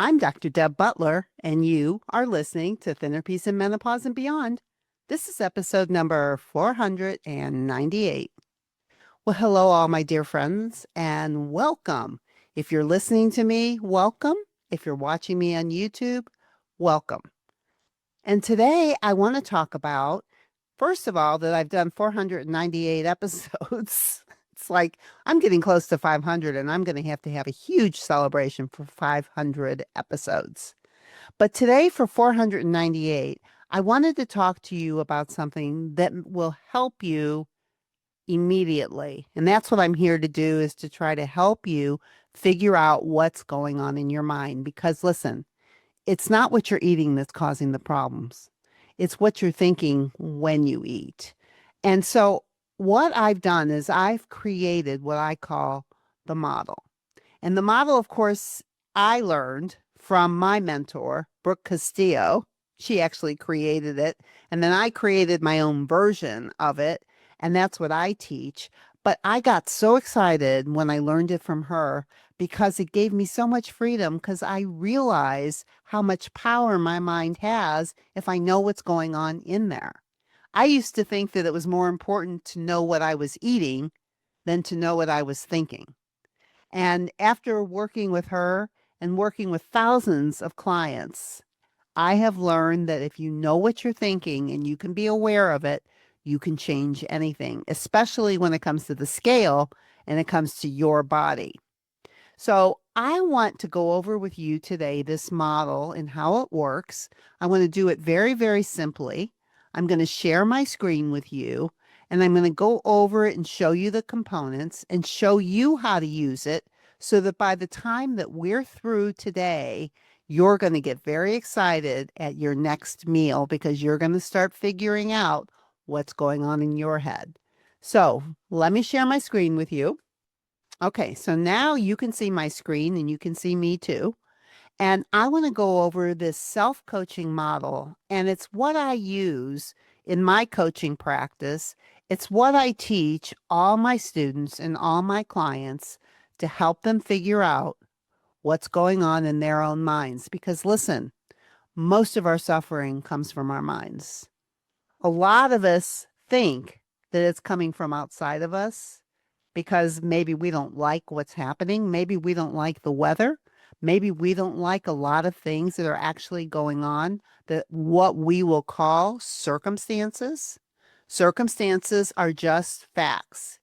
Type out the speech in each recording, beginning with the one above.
I'm Dr. Deb Butler, and you are listening to Thinner Peace and Menopause and Beyond. This is episode number 498. Well, hello, all my dear friends, and welcome. If you're listening to me, welcome. If you're watching me on YouTube, welcome. And today I want to talk about, first of all, that I've done 498 episodes. It's like I'm getting close to 500, and I'm going to have a huge celebration for 500 episodes. But today, for 498, I wanted to talk to you about something that will help you immediately. And that's what I'm here to do, is to try to help you figure out what's going on in your mind. Because listen, it's not what you're eating that's causing the problems. It's what you're thinking when you eat. And so what I've done is I've created what I call the model. And the model, of course, I learned from my mentor, Brooke Castillo. She actually created it. And then I created my own version of it. And that's what I teach. But I got so excited when I learned it from her because it gave me so much freedom, because I realize how much power my mind has if I know what's going on in there. I used to think that it was more important to know what I was eating than to know what I was thinking. And after working with her and working with thousands of clients, I have learned that if you know what you're thinking and you can be aware of it, you can change anything, especially when it comes to the scale and it comes to your body. So I want to go over with you today this model and how it works. I want to do it very, very simply. I'm going to share my screen with you, and I'm going to go over it and show you the components and show you how to use it so that by the time that we're through today, you're going to get very excited at your next meal, because you're going to start figuring out what's going on in your head. So let me share my screen with you. Okay, so now you can see my screen and you can see me too. And I want to go over this self-coaching model, and it's what I use in my coaching practice. It's what I teach all my students and all my clients to help them figure out what's going on in their own minds. Because listen, most of our suffering comes from our minds. A lot of us think that it's coming from outside of us, because maybe we don't like what's happening. Maybe we don't like the weather. Maybe we don't like a lot of things that are actually going on, that what we will call circumstances. Circumstances are just facts.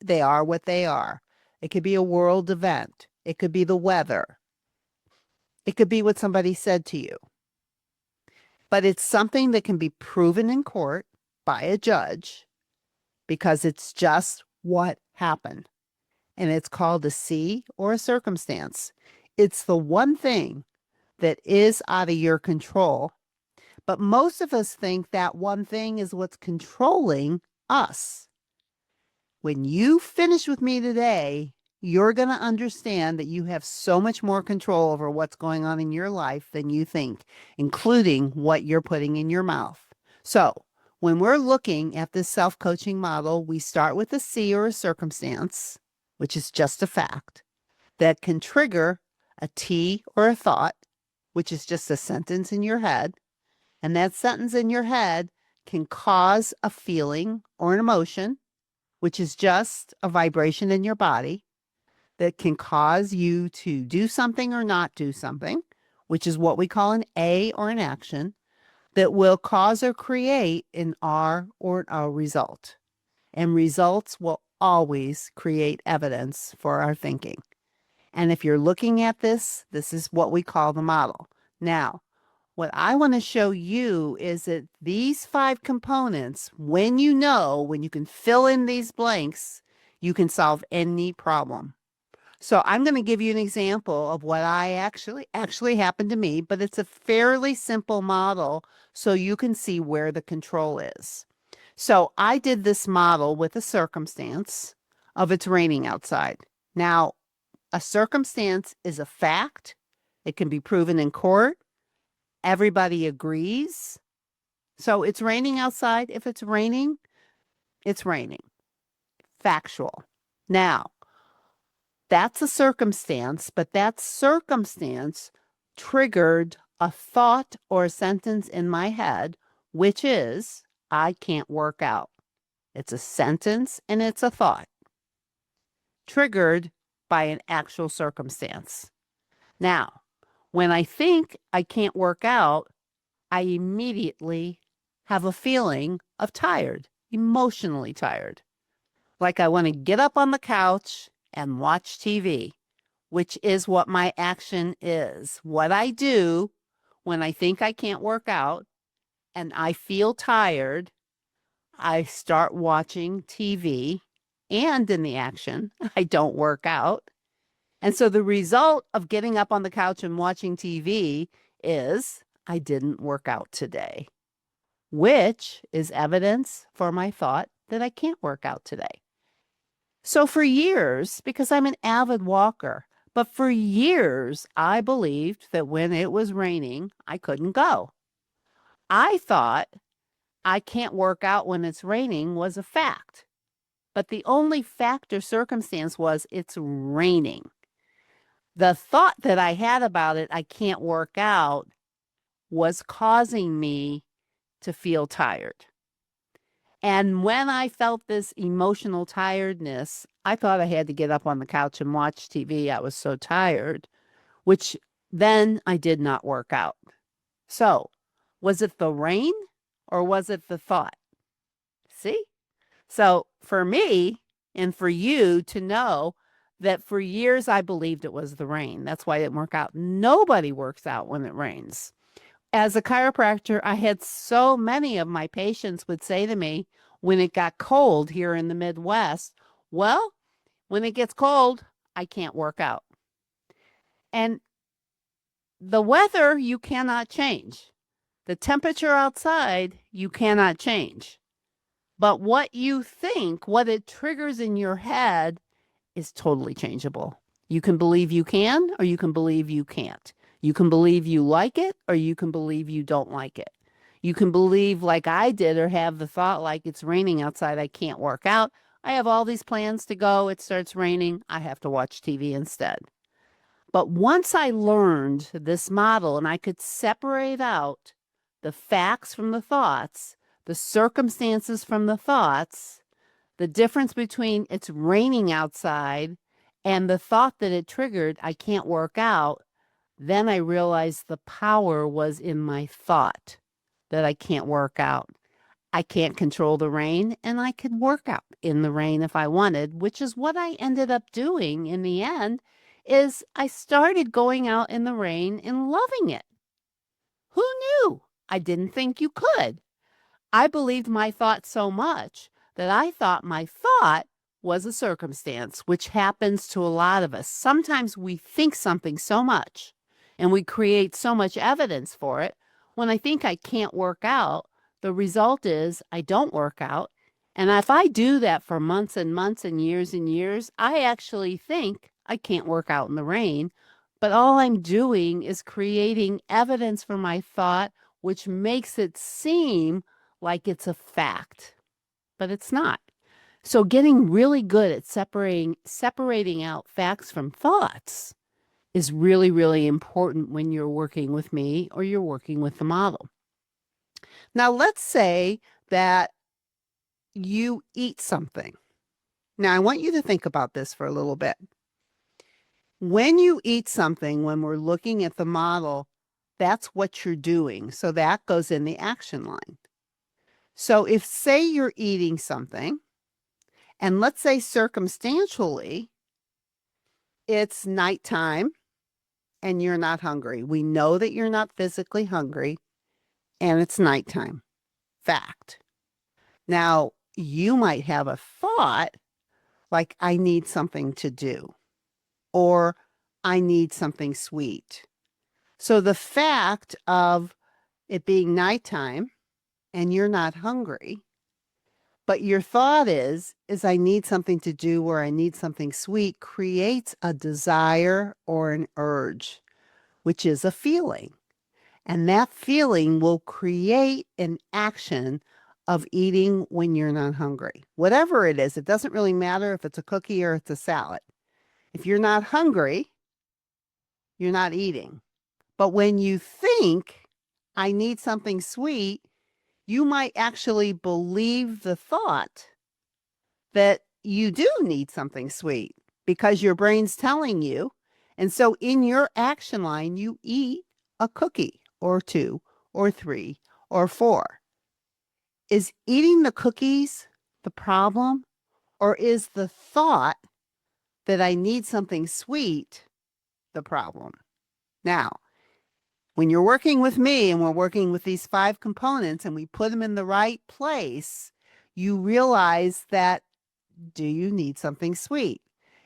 They are what they are. It could be a world event. It could be the weather. It could be what somebody said to you. But it's something that can be proven in court by a judge, because it's just what happened. And it's called a C, or a circumstance. It's the one thing that is out of your control. But most of us think that one thing is what's controlling us. When you finish with me today, you're going to understand that you have so much more control over what's going on in your life than you think, including what you're putting in your mouth. So when we're looking at this self-coaching model, we start with a C, or a circumstance, which is just a fact that can trigger a T, or a thought, which is just a sentence in your head. And that sentence in your head can cause a feeling or an emotion, which is just a vibration in your body that can cause you to do something or not do something, which is what we call an A, or an action, that will cause or create an R, or a result. And results will always create evidence for our thinking. And if you're looking at this, this is what we call the model. Now, what I want to show you is that these 5 components, when you can fill in these blanks, you can solve any problem. So I'm going to give you an example of what I actually happened to me, but it's a fairly simple model so you can see where the control is. So I did this model with a circumstance of it's raining outside. Now, a circumstance is a fact. It can be proven in court. Everybody agrees. So it's raining outside. If it's raining, it's raining. Factual. Now, that's a circumstance, but that circumstance triggered a thought or a sentence in my head, which is, I can't work out. It's a sentence and it's a thought triggered by an actual circumstance. Now, when I think I can't work out, I immediately have a feeling of tired, emotionally tired. Like I want to get up on the couch and watch TV, which is what my action is. What I do when I think I can't work out and I feel tired, I start watching TV, and in the action, I don't work out. And so the result of getting up on the couch and watching TV is I didn't work out today, which is evidence for my thought that I can't work out today. So for years, because I'm an avid walker, but for years, I believed that when it was raining, I couldn't go. I thought I can't work out when it's raining was a fact. But the only fact or circumstance was it's raining. The thought that I had about it, I can't work out, was causing me to feel tired. And when I felt this emotional tiredness, I thought I had to get up on the couch and watch TV. I was so tired, which then I did not work out. So, was it the rain or was it the thought? See? So, for me and for you to know that for years I believed it was the rain. That's why it didn't work out. Nobody works out when it rains. As a chiropractor, I had so many of my patients would say to me when it got cold here in the Midwest, well, when it gets cold, I can't work out. And the weather you cannot change. The temperature outside you cannot change. But what you think, what it triggers in your head is totally changeable. You can believe you can, or you can believe you can't. You can believe you like it, or you can believe you don't like it. You can believe like I did, or have the thought like it's raining outside, I can't work out. I have all these plans to go. It starts raining. I have to watch TV instead. But once I learned this model and I could separate out the facts from the thoughts, the circumstances from the thoughts, the difference between it's raining outside and the thought that it triggered, I can't work out, then I realized the power was in my thought that I can't work out. I can't control the rain, and I could work out in the rain if I wanted, which is what I ended up doing in the end, is I started going out in the rain and loving it. Who knew? I didn't think you could. I believed my thought so much that I thought my thought was a circumstance, which happens to a lot of us. Sometimes we think something so much and we create so much evidence for it. When I think I can't work out, the result is I don't work out. And if I do that for months and months and years, I actually think I can't work out in the rain. But all I'm doing is creating evidence for my thought, which makes it seem like it's a fact, but it's not. So getting really good at separating out facts from thoughts is really, really important when you're working with me or you're working with the model. Now, let's say that you eat something. Now, I want you to think about this for a little bit. When you eat something, when we're looking at the model, that's what you're doing. So that goes in the action line. So if, say, you're eating something, and let's say circumstantially, it's nighttime and you're not hungry. We know that you're not physically hungry and it's nighttime. Fact. Now, you might have a thought like, I need something to do, or I need something sweet. So the fact of it being nighttime and you're not hungry, but your thought is I need something to do or I need something sweet, creates a desire or an urge, which is a feeling. And that feeling will create an action of eating when you're not hungry. Whatever it is, it doesn't really matter if it's a cookie or it's a salad. If you're not hungry, you're not eating. But when you think, I need something sweet, you might actually believe the thought that you do need something sweet because your brain's telling you. And so in your action line, you eat a cookie or two or three or four. Is eating the cookies the problem, or is the thought that I need something sweet the problem? Now, when you're working with me and we're working with these 5 components and we put them in the right place, you realize that, do you need something sweet?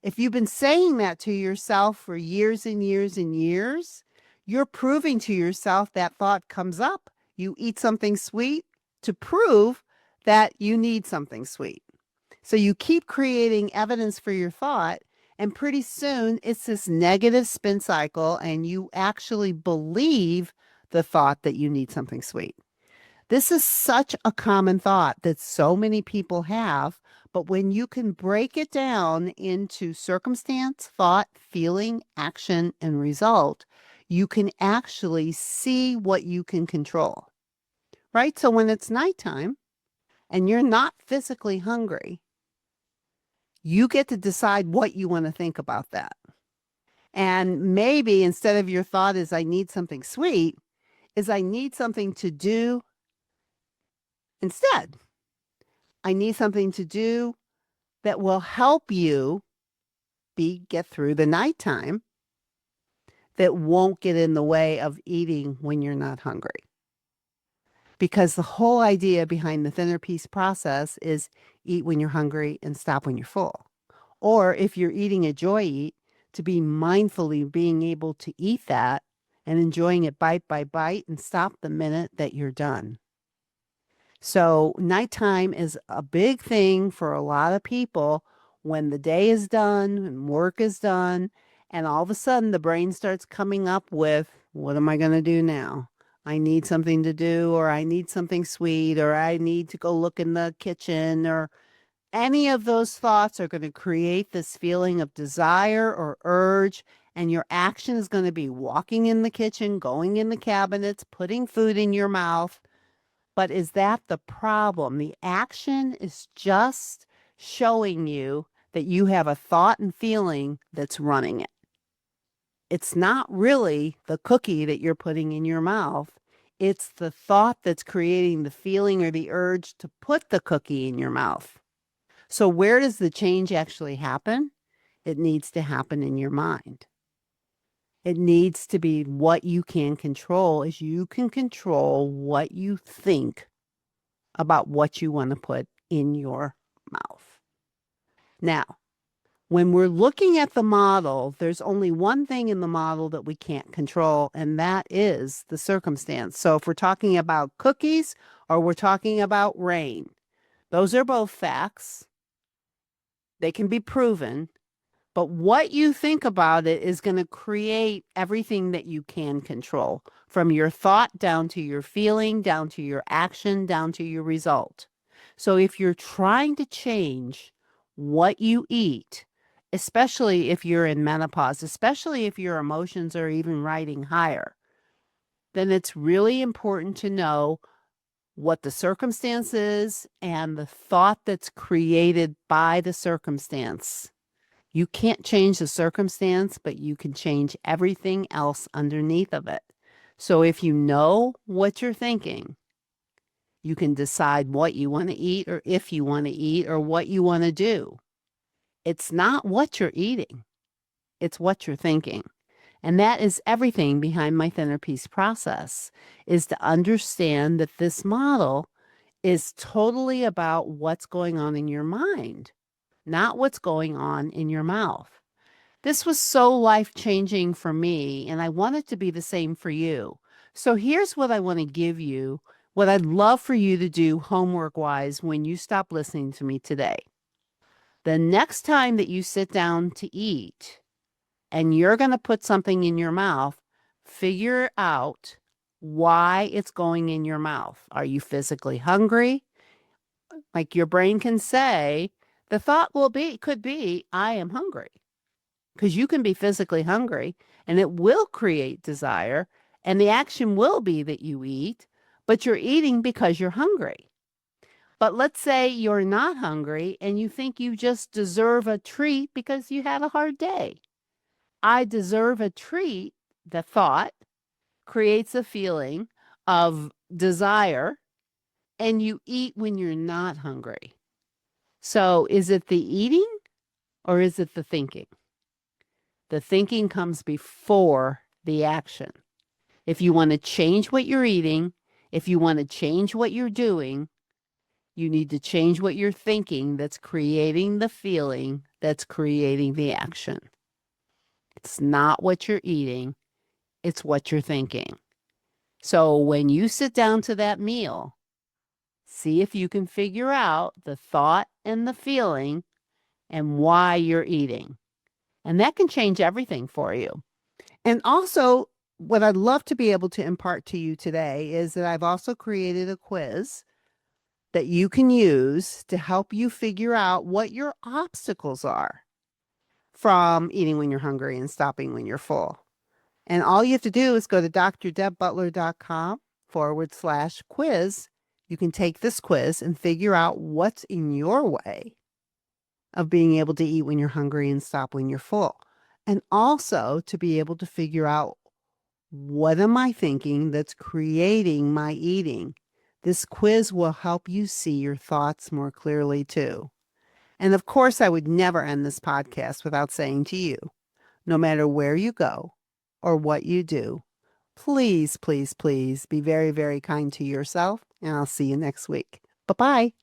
If you've been saying that to yourself for years and years and years, you're proving to yourself that thought comes up. You eat something sweet to prove that you need something sweet. So you keep creating evidence for your thought, and pretty soon it's this negative spin cycle, and you actually believe the thought that you need something sweet. This is such a common thought that so many people have, but when you can break it down into circumstance, thought, feeling, action, and result, you can actually see what you can control, right? So when it's nighttime and you're not physically hungry, you get to decide what you want to think about that. And maybe instead of your thought is, I need something sweet, is I need something to do instead. I need something to do that will help you get through the nighttime, that won't get in the way of eating when you're not hungry. Because the whole idea behind the thinner piece process is eat when you're hungry and stop when you're full. Or if you're eating a joy eat, to be mindfully being able to eat that and enjoying it bite by bite and stop the minute that you're done. So nighttime is a big thing for a lot of people when the day is done and work is done, and all of a sudden the brain starts coming up with, what am I going to do now? I need something to do, or I need something sweet, or I need to go look in the kitchen, or any of those thoughts are going to create this feeling of desire or urge, and your action is going to be walking in the kitchen, going in the cabinets, putting food in your mouth. But is that the problem? The action is just showing you that you have a thought and feeling that's running it. It's not really the cookie that you're putting in your mouth. It's the thought that's creating the feeling or the urge to put the cookie in your mouth. So where does the change actually happen? It needs to happen in your mind. It needs to be what you can control, is you can control what you think about what you want to put in your mouth. Now, when we're looking at the model, there's only one thing in the model that we can't control, and that is the circumstance. So if we're talking about cookies or we're talking about rain, those are both facts. They can be proven. But what you think about it is going to create everything that you can control, from your thought down to your feeling, down to your action, down to your result. So if you're trying to change what you eat, especially if you're in menopause, especially if your emotions are even riding higher, then it's really important to know what the circumstance is and the thought that's created by the circumstance. You can't change the circumstance, but you can change everything else underneath of it. So if you know what you're thinking, you can decide what you want to eat, or if you want to eat, or what you want to do. It's not what you're eating. It's what you're thinking. And that is everything behind my thinner piece process, is to understand that this model is totally about what's going on in your mind, not what's going on in your mouth. This was so life-changing for me, and I want it to be the same for you. So here's what I want to give you, what I'd love for you to do homework-wise when you stop listening to me today. The next time that you sit down to eat and you're going to put something in your mouth, figure out why it's going in your mouth. Are you physically hungry? Like your brain can say, the thought could be, I am hungry. Because you can be physically hungry and it will create desire, And the action will be that you eat, but you're eating because you're hungry. But let's say you're not hungry and you think you just deserve a treat because you had a hard day. I deserve a treat, the thought creates a feeling of desire, and you eat when you're not hungry. So is it the eating or is it the thinking? The thinking comes before the action. If you want to change what you're eating, if you want to change what you're doing, you need to change what you're thinking that's creating the feeling that's creating the action. It's not what you're eating, it's what you're thinking. So when you sit down to that meal, see if you can figure out the thought and the feeling and why you're eating. And that can change everything for you. And also, what I'd love to be able to impart to you today is that I've also created a quiz that you can use to help you figure out what your obstacles are from eating when you're hungry and stopping when you're full. And all you have to do is go to drdebbutler.com/quiz. You can take this quiz and figure out what's in your way of being able to eat when you're hungry and stop when you're full. And also to be able to figure out, what am I thinking that's creating my eating? This quiz will help you see your thoughts more clearly too. And of course, I would never end this podcast without saying to you, no matter where you go or what you do, please, please, please be very, very kind to yourself. And I'll see you next week. Bye-bye.